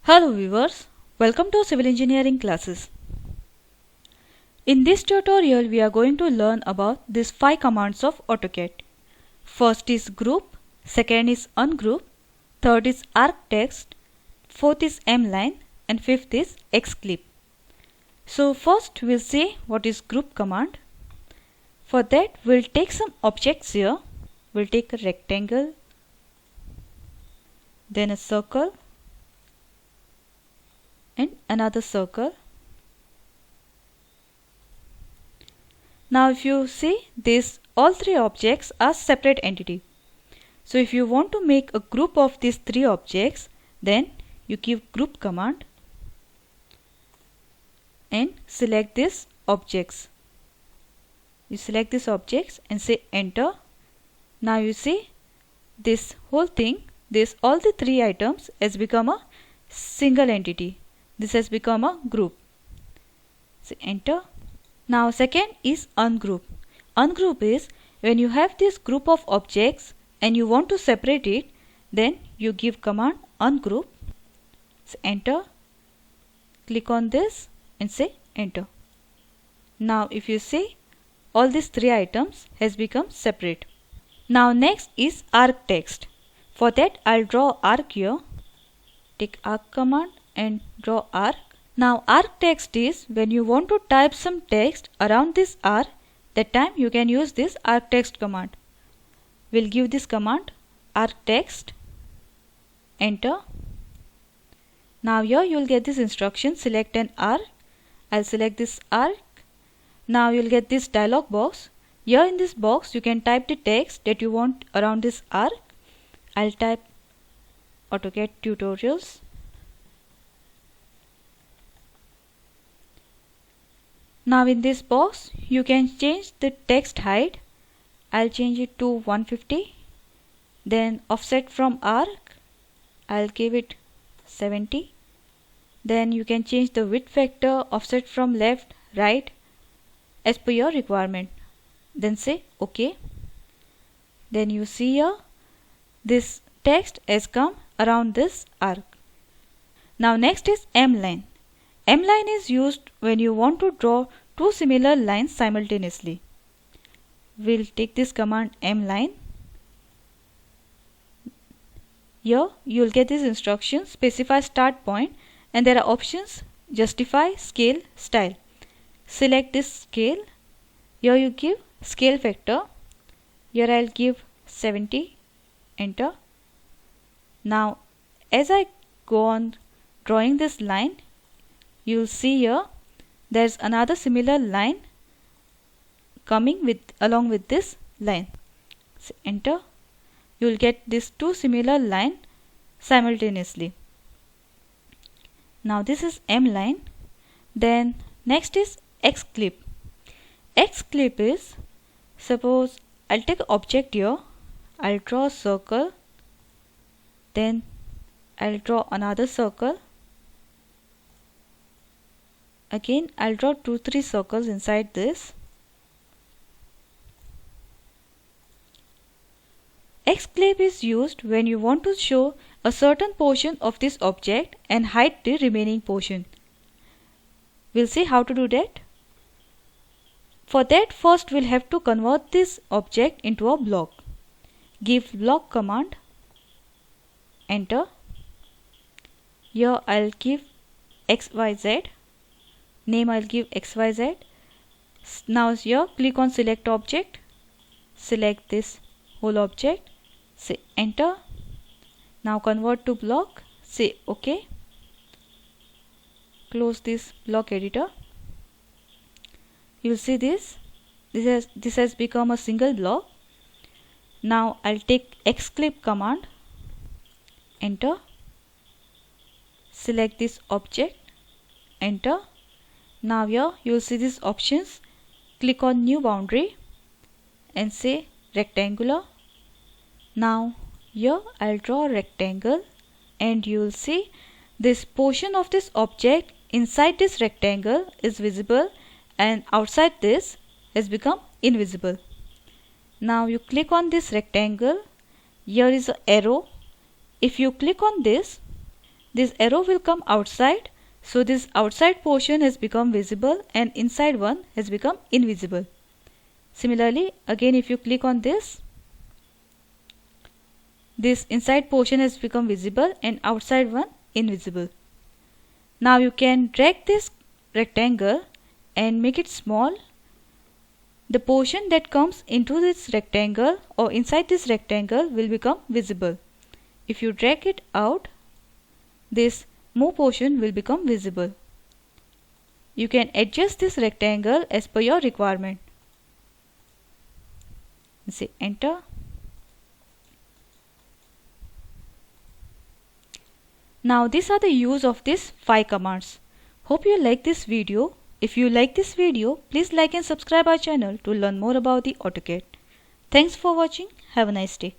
Hello viewers, welcome to Civil Engineering classes. In this tutorial we are going to learn about these 5 commands of AutoCAD. First is group, second is ungroup, third is arctext, fourth is mline and fifth is xclip. So first we'll see what is group command. For that we'll take some objects here. We'll take a rectangle, then a circle and another circle. Now if you see this, all 3 objects are separate entity. So if you want to make a group of these 3 objects, then you give group command and select these objects. You select these objects and say enter. Now you see this whole thing, all the 3 items has become a single entity. This has become a group. Say enter. Now second is ungroup. Ungroup is when you have this group of objects and you want to separate it, then you give command ungroup. Say enter. Click on this and say enter. Now if you see, all these 3 items has become separate. Now next is arctext. For that I'll draw arc here. Take arc command and draw arc. Now arctext is when you want to type some text around this arc, that time you can use this arctext command. We'll give this command arctext, enter. Now here you will get this instruction, select an arc. I'll select this arc. Now you'll get this dialog box. Here in this box you can type the text that you want around this arc. I'll type AutoCAD tutorials. Now in this box you can change the text height. I'll change it to 150. Then offset from arc, I'll give it 70. Then you can change the width factor, offset from left, right as per your requirement. Then say OK. Then you see here this text has come around this arc. Now next is mline. Mline is used when you want to draw 2 similar lines simultaneously. We'll take this command mline. Here you'll get this instruction, specify start point, and there are options justify, scale, style. Select this scale. Here you give scale factor. Here I'll give 70. Enter. Now as I go on drawing this line, you'll see here there's another similar line coming along with this line. So enter. You'll get these 2 similar line simultaneously. Now this is mline. Then next is xclip. Xclip is, suppose I'll take an object here. I'll draw a circle. Then I'll draw another circle. Again I'll draw 2-3 circles inside this. Xclip is used when you want to show a certain portion of this object and hide the remaining portion. We'll see how to do that. For that first we'll have to convert this object into a block. Give block command, enter. Here I'll give XYZ. Name I'll give XYZ. Now here click on select object. Select this whole object. Say enter. Now convert to block. Say OK. Close this block editor. You'll see this has become a single block. Now I'll take xclip command, enter. Select this object, enter. Now here you'll see these options. Click on new boundary and say rectangular. Now here I'll draw a rectangle and you'll see this portion of this object inside this rectangle is visible and outside this has become invisible. Now you click on this rectangle. Here is an arrow. If you click on this, this arrow will come outside, so this outside portion has become visible and inside one has become invisible. Similarly, again if you click on this inside portion has become visible and outside one invisible. Now you can drag this rectangle and make it small. The portion that comes into this rectangle or inside this rectangle will become visible. If you drag it out, this move portion will become visible. You can adjust this rectangle as per your requirement. Say enter. Now these are the use of these 5 commands. Hope you like this video. If you like this video, please like and subscribe our channel to learn more about the AutoCAD. Thanks for watching. Have a nice day.